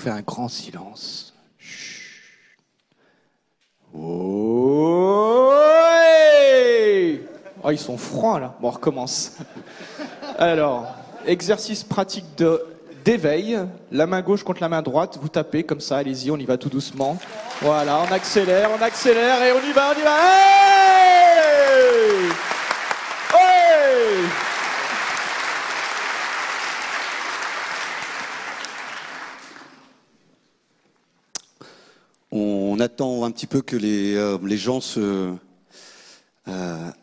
fait un grand silence. Chut. Oh, hey, oh, ils sont francs là. Bon, on recommence. Alors, exercice pratique d'éveil. La main gauche contre la main droite. Vous tapez comme ça. Allez-y, on y va tout doucement. Voilà, on accélère et on y va, on y va. Hey, hey. On attend un petit peu que les gens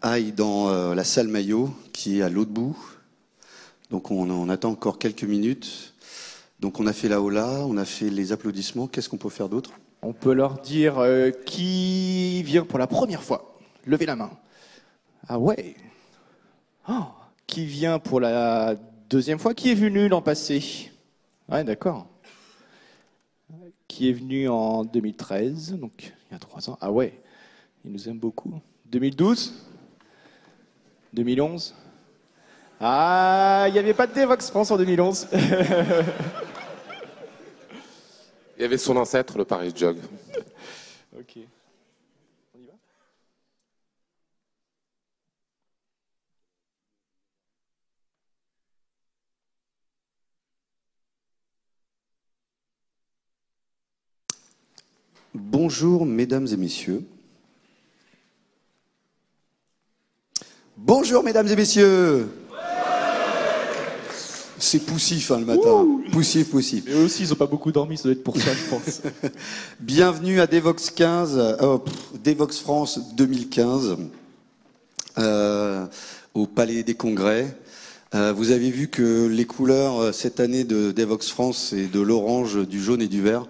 aillent dans la salle Maillot, qui est à l'autre bout. Donc on attend encore quelques minutes. Donc on a fait la hola, on a fait les applaudissements. Qu'est-ce qu'on peut faire d'autre? On peut leur dire qui vient pour la première fois. Levez la main. Ah ouais. Oh, qui vient pour la deuxième fois? Qui est venu l'an passé? Ouais, d'accord. Qui est venu en 2013, donc il y a 3 ans. Ah ouais, il nous aime beaucoup. 2012? 2011? Ah, il n'y avait pas de Devox France en 2011. Il y avait son ancêtre, le Paris Jog. Ok. On y va? Bonjour mesdames et messieurs. Bonjour mesdames et messieurs. C'est poussif hein, le matin. Ouh. Poussif. Mais eux aussi, ils n'ont pas beaucoup dormi, ça doit être pour ça, je pense. Bienvenue à Devox 15, Devox France 2015, au Palais des Congrès. Vous avez vu que les couleurs cette année de Devox France, c'est de l'orange, du jaune et du vert.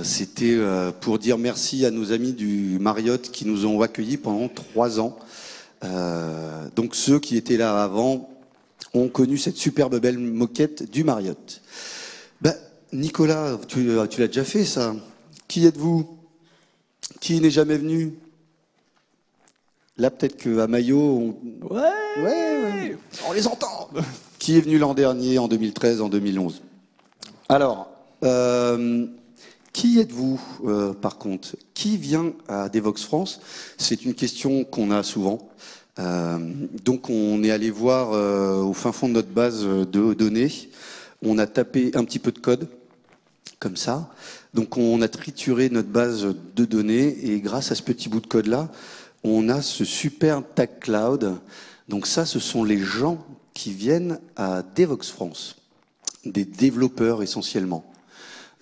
C'était pour dire merci à nos amis du Marriott qui nous ont accueillis pendant 3 ans. Donc ceux qui étaient là avant ont connu cette superbe belle moquette du Marriott. Ben, Nicolas, tu l'as déjà fait ça. Qui êtes-vous? Qui n'est jamais venu? Là peut-être qu'à Maillot, ouais, on les entend. Qui est venu l'an dernier, en 2013, en 2011? Alors, qui êtes-vous par contre? Qui vient à Devox France? C'est une question qu'on a souvent. Donc on est allé voir au fin fond de notre base de données. On a tapé un petit peu de code, comme ça. Donc on a trituré notre base de données et grâce à ce petit bout de code-là, on a ce super tag cloud. Donc ça, ce sont les gens qui viennent à Devox France, des développeurs essentiellement.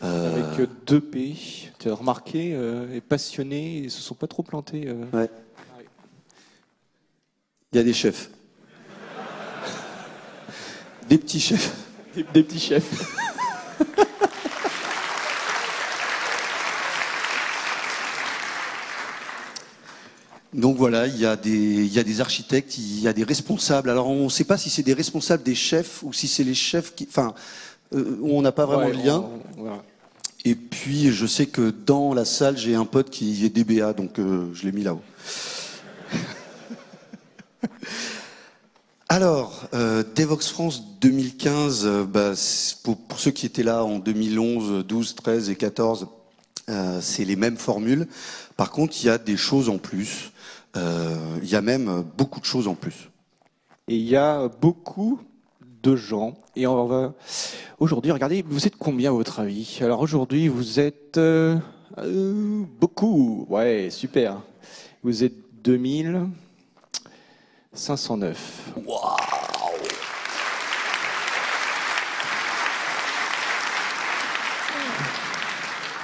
Avec 2 P, tu as remarqué, et passionnés, ils ne se sont pas trop plantés. Ouais. Il y a des chefs. Des petits chefs. Des petits chefs. Donc voilà, il y a des architectes, il y a des responsables. Alors on ne sait pas si c'est des responsables des chefs ou si c'est les chefs qui... Enfin, on n'a pas vraiment le lien. Voilà. Et puis je sais que dans la salle, j'ai un pote qui est DBA, donc je l'ai mis là-haut. Alors, Devox France 2015, pour ceux qui étaient là en 2011, 12, 13 et 14, c'est les mêmes formules. Par contre, il y a des choses en plus. Il y a même beaucoup de choses en plus. Et il y a beaucoup de gens. Et on va aujourd'hui, regardez, vous êtes combien à votre avis? Alors aujourd'hui, vous êtes beaucoup. Ouais, super. Vous êtes 2509. Waouh!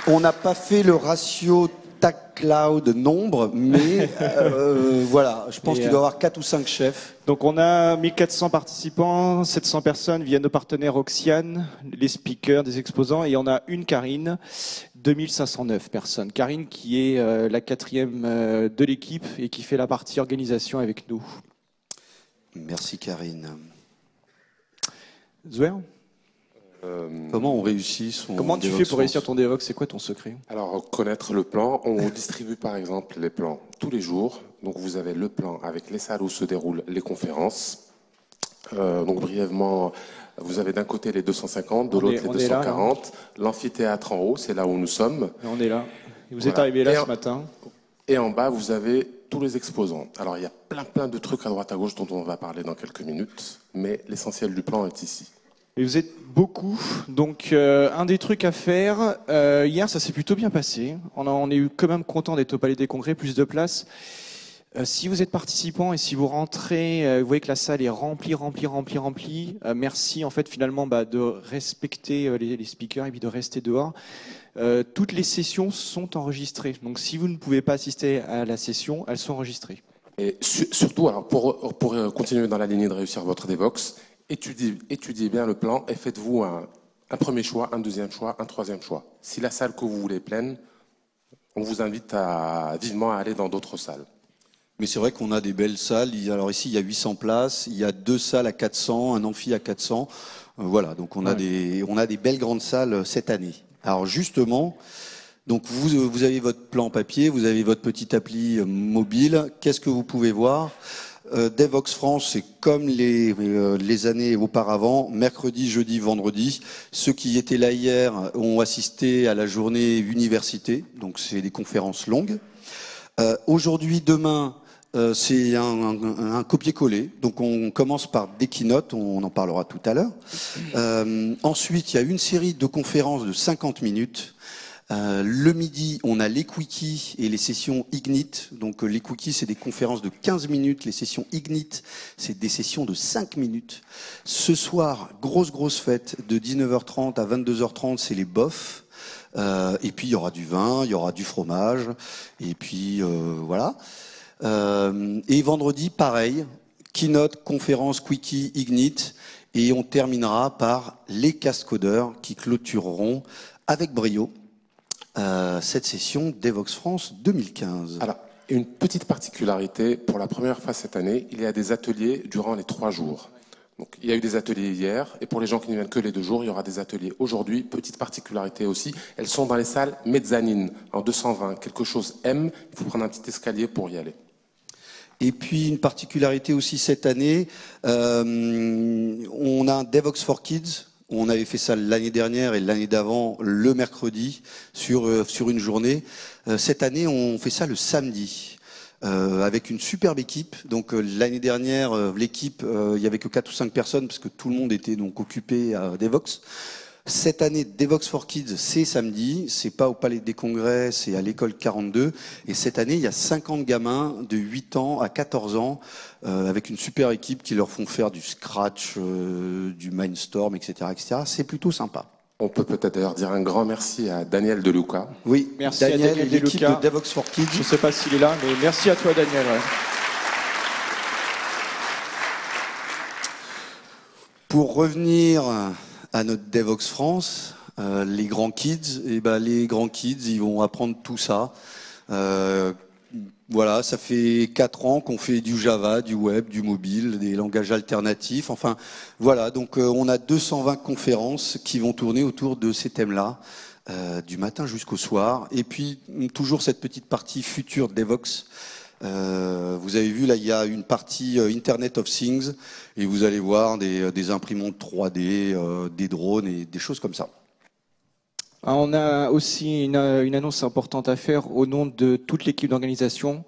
On n'a pas fait le ratio tag cloud nombre, mais voilà, je pense qu'il doit y avoir 4 ou 5 chefs. Donc on a 1400 participants, 700 personnes via nos partenaires Oxiane, les speakers, des exposants, et on a une Karine, 2509 personnes. Karine qui est la 4e de l'équipe et qui fait la partie organisation avec nous. Merci Karine. Zouer, comment on réussit son comment tu fais pour réussir ton Devox? C'est quoi ton secret? Alors, connaître le plan. On distribue par exemple les plans tous les jours. Donc, vous avez le plan avec les salles où se déroulent les conférences. Donc brièvement, vous avez d'un côté les 250, de l'autre les on est là, 240. L'amphithéâtre en haut, c'est là où nous sommes. On est là. Et vous êtes Voilà. arrivé là ce matin. Et en bas, vous avez tous les exposants. Alors, il y a plein de trucs à droite à gauche dont on va parler dans quelques minutes, mais l'essentiel du plan est ici. Et vous êtes beaucoup, donc un des trucs à faire, hier ça s'est plutôt bien passé, on est quand même content d'être au Palais des Congrès, plus de place. Si vous êtes participant et si vous rentrez, vous voyez que la salle est remplie, merci en fait finalement de respecter les speakers et puis de rester dehors. Toutes les sessions sont enregistrées, donc si vous ne pouvez pas assister à la session, elles sont enregistrées. Et surtout, alors pour continuer dans la lignée de réussir votre Devox, étudiez bien le plan et faites-vous un premier choix, un deuxième choix, un troisième choix. Si la salle que vous voulez est pleine, on vous invite vivement à aller dans d'autres salles. Mais c'est vrai qu'on a des belles salles. Alors ici, il y a 800 places, il y a 2 salles à 400, un amphi à 400. Voilà, donc on a des belles grandes salles cette année. Alors justement, donc vous avez votre plan papier, vous avez votre petite appli mobile. Qu'est-ce que vous pouvez voir? Devox France, c'est comme les années auparavant, mercredi, jeudi, vendredi. Ceux qui étaient là hier ont assisté à la journée université, donc c'est des conférences longues. Aujourd'hui, demain, c'est un copier-coller. Donc on commence par des keynotes, on en parlera tout à l'heure. Ensuite, il y a une série de conférences de 50 minutes. Le midi, on a les quickies et les sessions Ignite. Donc les quickies, c'est des conférences de 15 minutes. Les sessions Ignite, c'est des sessions de 5 minutes. Ce soir, grosse fête de 19h30 à 22h30, c'est les bofs. Et puis il y aura du vin, il y aura du fromage. Et puis voilà. Et vendredi, pareil. Keynote, conférence, quickie, Ignite. Et on terminera par les cascodeurs qui clôtureront avec brio cette session Devox France 2015. Alors, une petite particularité, pour la première fois cette année, il y a des ateliers durant les 3 jours. Donc, il y a eu des ateliers hier, et pour les gens qui ne viennent que les 2 jours, il y aura des ateliers aujourd'hui. Petite particularité aussi, elles sont dans les salles mezzanine, en 220, quelque chose M, il faut prendre un petit escalier pour y aller. Et puis une particularité aussi cette année, on a un Devox for Kids. On avait fait ça l'année dernière et l'année d'avant le mercredi sur une journée. Cette année, on fait ça le samedi avec une superbe équipe. Donc l'année dernière, l'équipe, il y avait que 4 ou 5 personnes parce que tout le monde était donc occupé à Devox. Cette année, Devox for Kids, c'est samedi, c'est pas au Palais des Congrès, c'est à l'école 42. Et cette année, il y a 50 gamins de 8 ans à 14 ans, avec une super équipe qui leur font faire du scratch, du Mindstorm, etc., etc. C'est plutôt sympa. On peut peut-être d'ailleurs dire un grand merci à Daniel Deluca. Oui, merci Daniel à Daniel et l'équipe Deluca. de Devox for Kids. Je ne sais pas s'il est là, mais merci à toi Daniel. Ouais. Pour revenir à notre Devox France, les grands kids, les grands kids, ils vont apprendre tout ça. Voilà, ça fait 4 ans qu'on fait du Java, du web, du mobile, des langages alternatifs. Enfin, voilà, donc on a 220 conférences qui vont tourner autour de ces thèmes-là, du matin jusqu'au soir. Et puis, toujours cette petite partie future Devox. Vous avez vu, là, il y a une partie Internet of Things, et vous allez voir des imprimantes 3D, des drones et des choses comme ça. On a aussi une annonce importante à faire au nom de toute l'équipe d'organisation.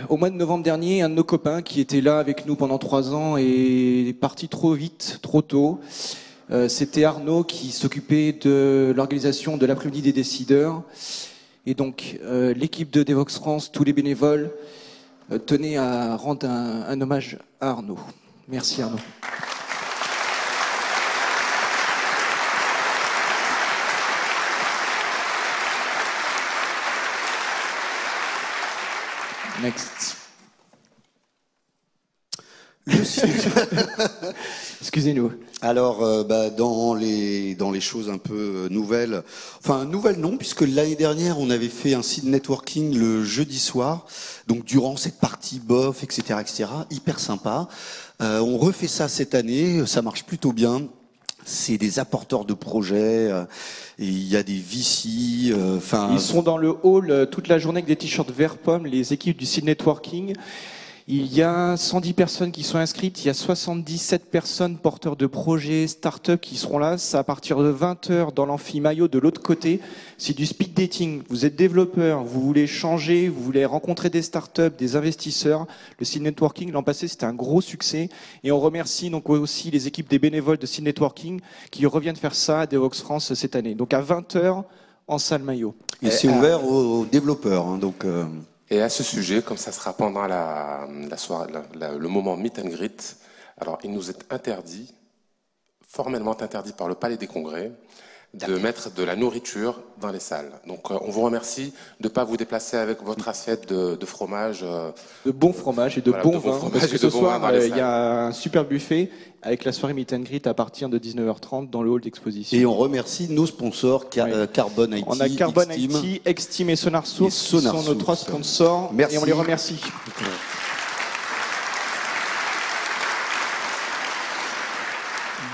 Au mois de novembre dernier, un de nos copains qui était là avec nous pendant 3 ans est parti trop vite, trop tôt. C'était Arnaud qui s'occupait de l'organisation de l'après-midi des décideurs. Et donc, l'équipe de Devox France, tous les bénévoles, tenaient à rendre un hommage à Arnaud. Merci Arnaud. Next. Excusez-nous. Alors, dans les choses un peu nouvelles, enfin nouvelles non, puisque l'année dernière on avait fait un site networking le jeudi soir, donc durant cette partie bof, etc., hyper sympa. On refait ça cette année, ça marche plutôt bien. C'est des apporteurs de projets, et il y a des VC. Ils sont dans le hall toute la journée avec des t-shirts vert pomme, les équipes du site networking. Il y a 110 personnes qui sont inscrites, il y a 77 personnes porteurs de projets, start-up qui seront là. C'est à partir de 20h dans l'amphi Maillot de l'autre côté. C'est du speed dating. Vous êtes développeur, vous voulez changer, vous voulez rencontrer des start-up, des investisseurs. Le Seed Networking, l'an passé, c'était un gros succès. Et on remercie donc aussi les équipes des bénévoles de Seed Networking qui reviennent faire ça à Devox France cette année. Donc à 20h en salle Maillot. Et c'est ouvert aux développeurs. Hein, donc, Et à ce sujet, comme ça sera pendant le moment meet and greet, alors il nous est interdit, formellement interdit par le Palais des Congrès, de mettre de la nourriture dans les salles. Donc on vous remercie de ne pas vous déplacer avec votre assiette de fromage. De bon fromage et de Voilà, bon de bon vin. fromage Parce que et de ce bon soir, vin dans les il y a un super buffet avec la soirée meet and greet à partir de 19h30 dans le hall d'exposition. et on remercie nos sponsors, Carbone IT, On a Carbone Exteam. IT, Exteam et Sonar Source qui Sonar sont nos 3 Source. sponsors. Merci. Et on les remercie.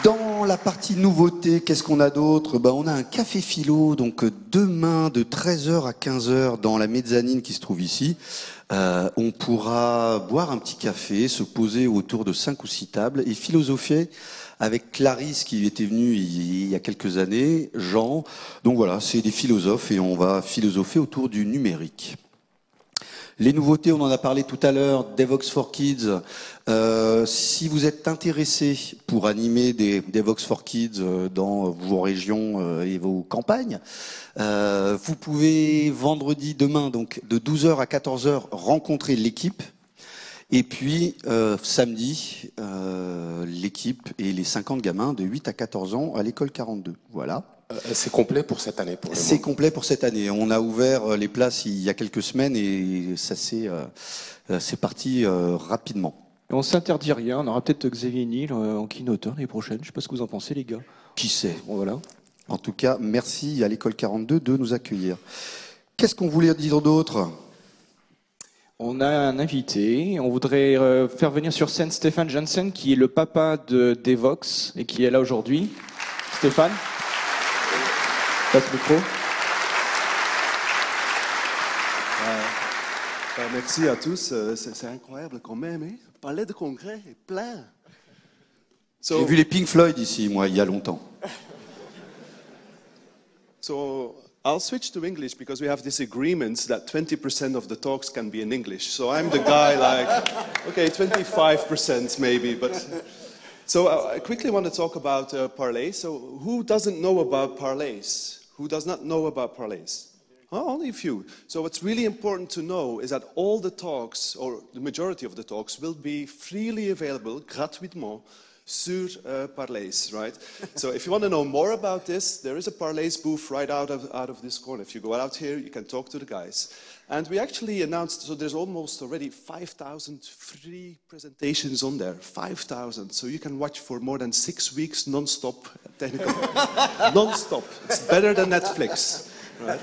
Dans la partie nouveauté, qu'est-ce qu'on a d'autre? On a un café philo, donc demain de 13h à 15h dans la mezzanine qui se trouve ici. On pourra boire un petit café, se poser autour de 5 ou 6 tables et philosopher avec Clarisse qui était venue il y a quelques années, Jean. Donc voilà, c'est des philosophes et on va philosopher autour du numérique. Les nouveautés, on en a parlé tout à l'heure, Devox for Kids. Si vous êtes intéressé pour animer des Devox for Kids dans vos régions et vos campagnes, vous pouvez vendredi, demain, donc de 12h à 14h, rencontrer l'équipe. Et puis samedi, l'équipe et les 50 gamins de 8 à 14 ans à l'école 42. Voilà. C'est complet pour cette année. C'est complet pour cette année. On a ouvert les places il y a quelques semaines et ça c'est parti rapidement. Et on s'interdit rien. On aura peut-être Xavier Niel en keynote l'année prochaine. Je ne sais pas ce que vous en pensez, les gars. Qui sait? Bon, voilà. En tout cas, merci à l'école 42 de nous accueillir. Qu'est-ce qu'on voulait dire d'autre? On a un invité. On voudrait faire venir sur scène Stéphane Janssen, qui est le papa de Devox et qui est là aujourd'hui. Stéphane, passe le micro. Merci à tous. C'est incroyable quand même. Hein? Le palais de congrès est plein. J'ai vu les Pink Floyd ici, moi, il y a longtemps. So I'll switch to English because we have this agreement that 20% of the talks can be in English. So I'm the guy like, okay, 25% maybe. But so I quickly want to talk about parlays. So who doesn't know about parlays? Who does not know about parlays? Oh, only a few. So what's really important to know is that all the talks, or the majority of the talks, will be freely available, gratuitement, sur Parlays, right? So if you want to know more about this, there is a Parlays booth right out of this corner. If you go out here, you can talk to the guys. And we actually announced, so there's almost already 5,000 free presentations on there, 5,000. So you can watch for more than 6 weeks non-stop. Non-stop. It's better than Netflix. Right?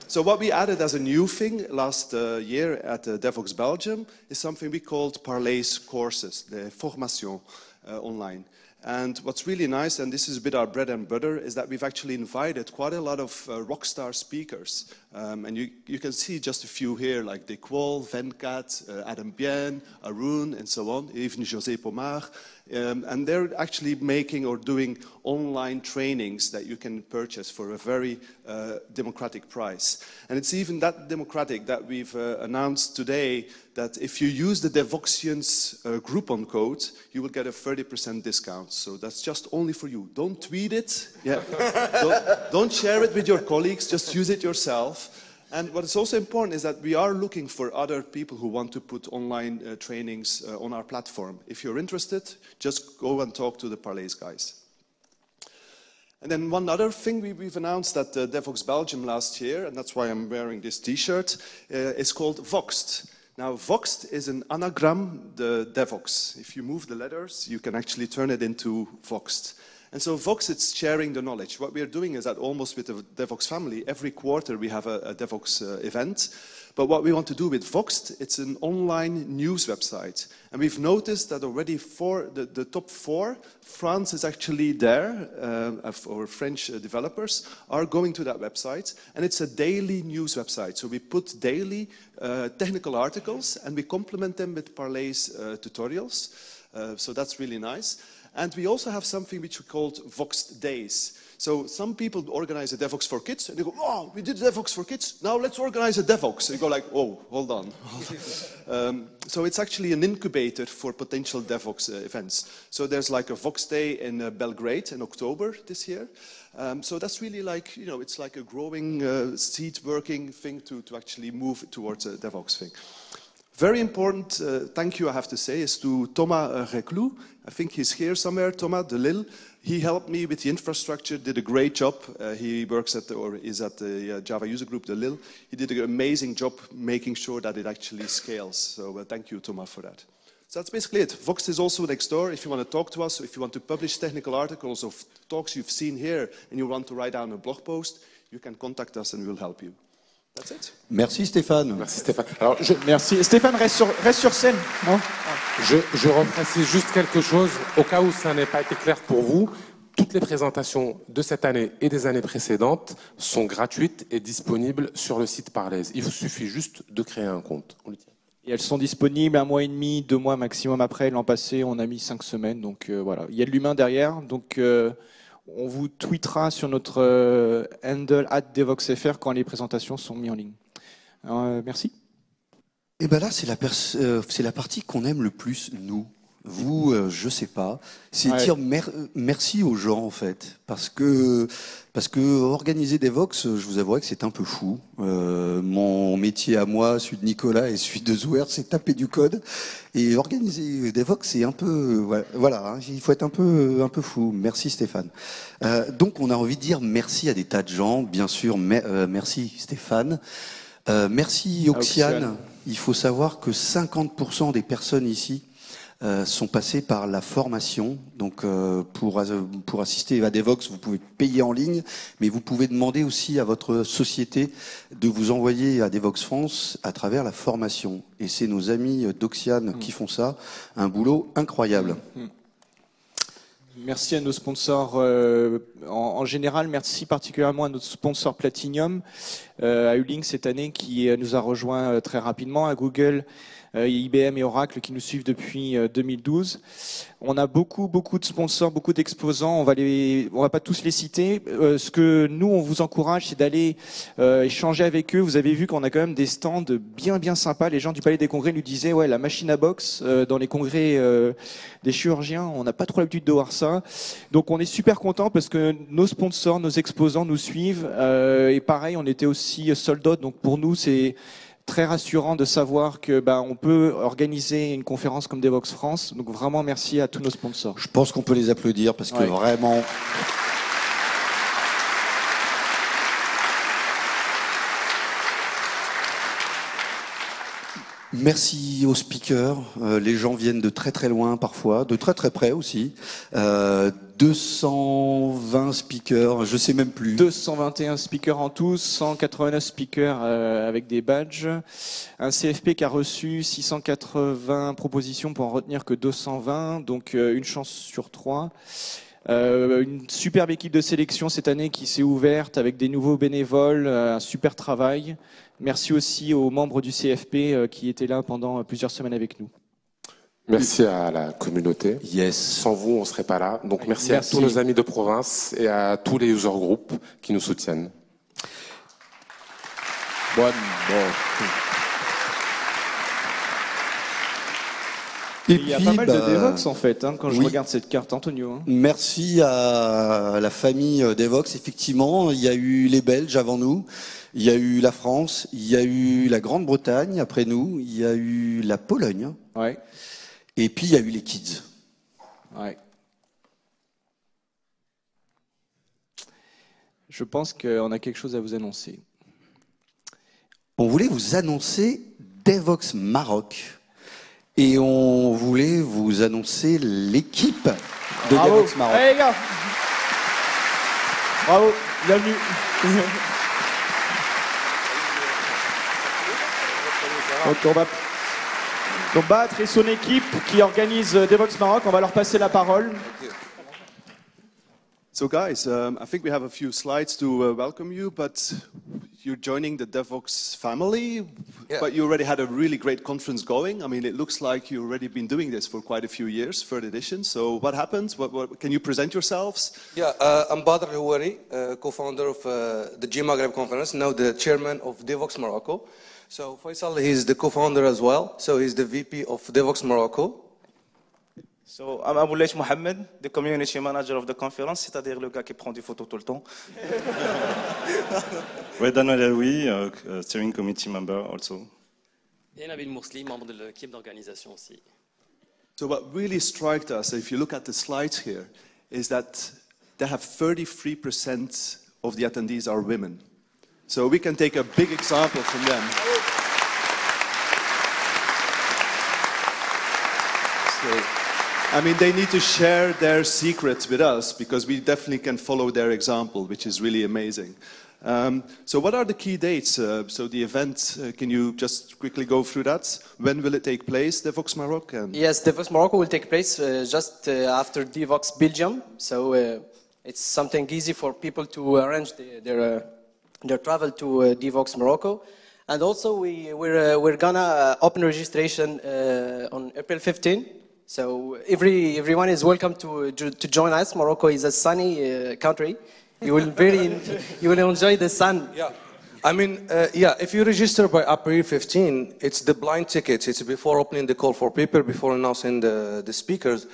So what we added as a new thing last year at Devox Belgium is something we called Parlays courses, the formation online. And what's really nice, and this is a bit our bread and butter, is that we've actually invited quite a lot of rock star speakers. And you can see just a few here, like Dequol, Venkat, Adam Bien, Arun, and so on, even José Pomar. And they're actually making or doing online trainings that you can purchase for a very democratic price. And it's even that democratic that we've announced today that if you use the Devoxians Groupon code, you will get a 30% discount. So that's just only for you. Don't tweet it. Yeah. don't share it with your colleagues. Just use it yourself. And what is also important is that we are looking for other people who want to put online trainings on our platform. If you're interested, just go and talk to the Parlays guys. And then one other thing we've announced at Devox Belgium last year, and that's why I'm wearing this t-shirt, is called Voxed. Now, Voxed is an anagram, the Devox. If you move the letters, you can actually turn it into Voxed. And so Vox, it's sharing the knowledge. What we are doing is that almost with the Devox family, every quarter we have a Devox event But what we want to do with Voxed, it's an online news website. And we've noticed that already the top 4, France is actually there, or French developers are going to that website. And it's a daily news website. So we put daily technical articles and we complement them with Parlay's tutorials. So that's really nice. And we also have something which we called Voxed Days. So some people organize a Devoxx for Kids, and they go, oh, we did Devoxx for Kids, now let's organize a Devoxx. And you go like, oh, hold on. So it's actually an incubator for potential Devoxx events. So there's like a Voxx Day in Belgrade in October this year. So that's really like, it's like a growing, seed-working thing to actually move towards a Devoxx thing. Very important thank you, I have to say, is to Thomas Reclus. I think he's here somewhere, Thomas de Lille. He helped me with the infrastructure, did a great job. He works at is at the Java user group, de Lille. He did an amazing job making sure that it actually scales. So thank you, Thomas, for that. So that's basically it. Voxed is also next door if you want to talk to us, if you want to publish technical articles of talks you've seen here and you want to write down a blog post, you can contact us and we'll help you. That's it. Merci Stéphane. Merci Stéphane. Alors, Merci. Stéphane, reste sur scène. Non je reprécise juste quelque chose, au cas où ça n'ait pas été clair pour vous. Toutes les présentations de cette année et des années précédentes sont gratuites et disponibles sur le site Parlez. Il vous suffit juste de créer un compte. Et elles sont disponibles 1 mois et demi, 2 mois maximum après. L'an passé, on a mis 5 semaines. Donc voilà, il y a de l'humain derrière. Donc on vous tweetera sur notre handle @devoxfr quand les présentations sont mises en ligne. Merci. Et ben là, c'est la partie qu'on aime le plus, nous. Vous, je sais pas. C'est dire merci aux gens, en fait. Parce que organiser des Vox, je vous avouerai que c'est un peu fou. Mon métier à moi, celui de Nicolas et celui de Zouer, c'est taper du code. Et organiser des Vox, c'est un peu, voilà, hein, il faut être un peu fou. Merci Stéphane. Donc on a envie de dire merci à des tas de gens. Bien sûr, merci Stéphane. Merci Oxiane. Il faut savoir que 50% des personnes ici sont passés par la formation. Donc pour assister à Devoxx, vous pouvez payer en ligne, mais vous pouvez demander aussi à votre société de vous envoyer à Devoxx France à travers la formation. Et c'est nos amis d'Oxiane qui font ça. Un boulot incroyable. Merci à nos sponsors en général. Merci particulièrement à notre sponsor Platinum, à Ulink cette année qui nous a rejoint très rapidement, à Google, IBM et Oracle qui nous suivent depuis 2012. On a beaucoup de sponsors, beaucoup d'exposants. On va pas tous les citer. Ce que nous on vous encourage, c'est d'aller échanger avec eux. Vous avez vu qu'on a quand même des stands bien sympas. Les gens du Palais des Congrès nous disaient la machine à boxe dans les congrès des chirurgiens. On n'a pas trop l'habitude de voir ça. Donc on est super content parce que nos sponsors, nos exposants nous suivent. Et pareil, on était aussi sold out. Donc pour nous c'est très rassurant de savoir que on peut organiser une conférence comme Devoxx France. Donc vraiment merci à tous nos sponsors. Je pense qu'on peut les applaudir parce que vraiment. Merci aux speakers. Les gens viennent de très loin parfois, de très près aussi. 220 speakers, je sais même plus. 221 speakers en tout, 189 speakers avec des badges. Un CFP qui a reçu 680 propositions pour en retenir que 220, donc une chance sur 3. Une superbe équipe de sélection cette année qui s'est ouverte avec des nouveaux bénévoles, un super travail. Merci aussi aux membres du CFP qui étaient là pendant plusieurs semaines avec nous. Merci à la communauté. Yes. Sans vous, on ne serait pas là. Donc merci à tous nos amis de province et à tous les user groups qui nous soutiennent. Et il y a pas mal de Devoxx en fait, quand je regarde cette carte, Antonio. Merci à la famille Devoxx. Effectivement, il y a eu les Belges avant nous, il y a eu la France, il y a eu la Grande-Bretagne après nous, il y a eu la Pologne, et puis il y a eu les Kids. Je pense qu'on a quelque chose à vous annoncer. On voulait vous annoncer Devoxx Maroc. Et on voulait vous annoncer l'équipe de Devoxx Maroc. Allez les gars, bravo, bienvenue. Donc Badr et son équipe qui organise Devox Maroc, on va leur passer la parole. So guys, I think we have a few slides to welcome you, but you're joining the Devox family, but you already had a really great conference going. I mean, it looks like you've already been doing this for quite a few years, third edition. So what happened? Can you present yourselves? Yeah, I'm Badr Houari, co-founder of the G Maghreb Conference, now the chairman of Devox Morocco. So Faisal, he's the co-founder as well, so he's the VP of Devox Morocco. So, I'm Aboulech Mohamed, the community manager of the conference, c'est-à-dire le gars qui prend des photos tout le temps. Redan Alaoui, steering committee member also. Et Nabil Moursli, membre de l'équipe d'organisation aussi. So what really struck us, if you look at the slides here, is that they have 33% of the attendees are women. So we can take a big example from them. I mean, they need to share their secrets with us because we definitely can follow their example, which is really amazing. So what are the key dates? So the event, can you just quickly go through that? When will it take place, Devox Maroc? Yes, Devox Morocco will take place just after Devox Belgium. So it's something easy for people to arrange their travel to Devox Morocco. And also we're gonna open registration on April 15. So everyone is welcome to join us. Morocco is a sunny country. You will enjoy the sun. Yeah, I mean, if you register by April 15, it's the blind tickets. It's before opening the call for paper, before announcing the speakers.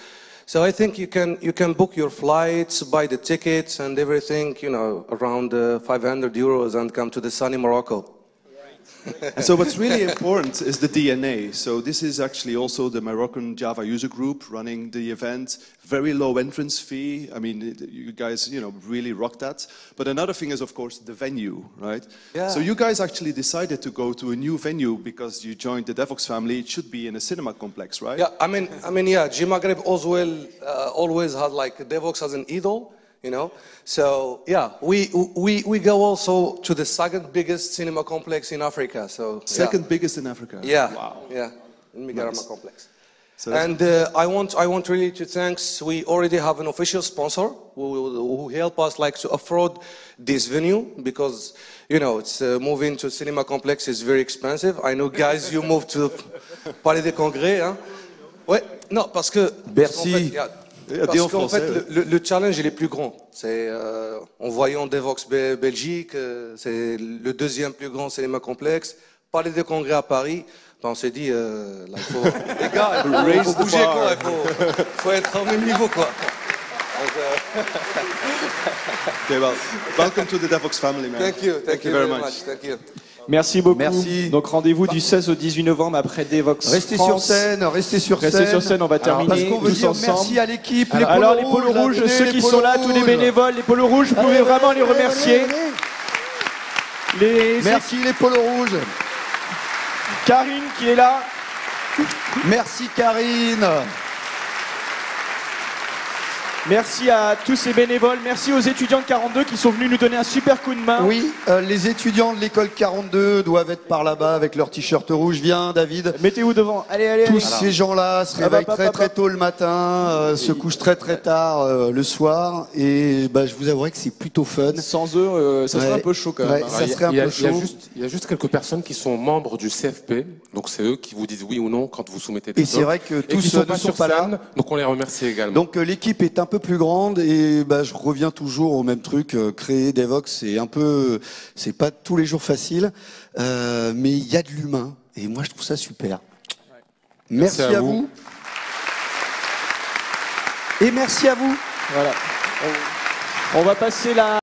So I think you can book your flights, buy the tickets and everything, you know, around 500 euros and come to the sunny Morocco. And so what's really important is the DNA. So this is actually also the Moroccan Java user group running the event. Very low entrance fee. I mean, you guys, you know, really rock that. But another thing is, of course, the venue, right? Yeah. So you guys actually decided to go to a new venue because you joined the Devox family. It should be in a cinema complex, right? Yeah, I mean, yeah, G Maghreb always had like Devox as an idol. You know, so yeah, we go also to the second biggest cinema complex in Africa. So second biggest in Africa. Yeah, wow. Yeah, in Migarama complex. So and I want really to thank. We already have an official sponsor who help us like to afford this venue because you know it's moving to cinema complex is very expensive. I know, guys, you moved to Palais des Congrès, hein? Ouais, non, parce que Bercy. Parce qu'en fait, le challenge il est plus grand. C'est en voyant Devox Belgique, c'est le deuxième plus grand cinéma complexe. Palais des Congrès à Paris. Ben, on s'est dit, là, il faut, les gars, il faut bouger quoi. Il faut être au même niveau quoi. Okay, well, welcome to the Devox family, man. Thank you very much. Thank you. Merci beaucoup. Merci. Donc rendez-vous du 16 au 18 novembre après Devox Restez France. sur scène, restez sur scène. Restez sur scène, on va terminer parce qu'on veut tous dire ensemble. merci à l'équipe. Alors les polos rouges, ceux qui sont là, tous les bénévoles, les polos rouges, vous pouvez vraiment les remercier. Merci les polos rouges. Karine qui est là. Merci Karine. Merci à tous ces bénévoles. Merci aux étudiants de 42 qui sont venus nous donner un super coup de main. Oui, les étudiants de l'école 42 doivent être par là-bas avec leur t-shirt rouge. Viens, David. Mettez-vous devant. Allez. Tous ces gens-là se réveillent très tôt le matin, se couchent très tard le soir. Et bah, je vous avouerai que c'est plutôt fun. Sans eux, ça serait un peu chaud quand même. Ça serait un peu chaud. Il y a juste quelques personnes qui sont membres du CFP. Donc c'est eux qui vous disent oui ou non quand vous soumettez des Et c'est vrai que tous ne sont pas là. Donc on les remercie également. Donc l'équipe est un peu plus grande et bah, je reviens toujours au même truc. Créer Devox, c'est pas tous les jours facile, mais il y a de l'humain et moi je trouve ça super. Ouais. Merci à vous. Et merci à vous. Voilà. On va passer la